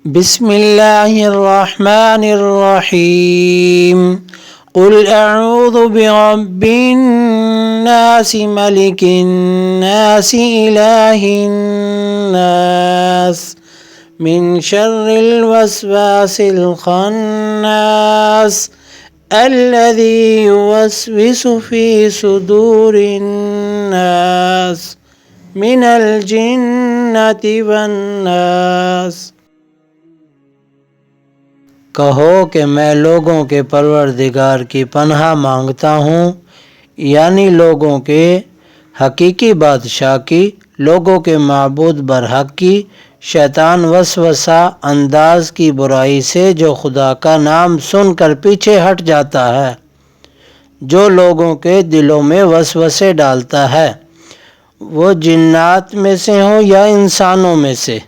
बिस्मिल्लाहिर्रहमानिर्रहीम। कुल अऊज़ु बिरब्बिन्नास मलिकिन्नास इलाहिन्नास मिन शर्रिल वस्वासिल खन्नास अल्लज़ी युवस्विसु फ़ी सुदूरिन्नास मिनल जिन्नति वन्नास। कहो कि मैं लोगों के परवरदिगार की पनाह मांगता हूँ, यानी लोगों के हकीकी बादशाह की, लोगों के माबूद बरहक की शैतान वसवसा अंदाज की बुराई से जो खुदा का नाम सुनकर पीछे हट जाता है, जो लोगों के दिलों में वसवसे डालता है, वो जिन्नात में से हो या इंसानों में से।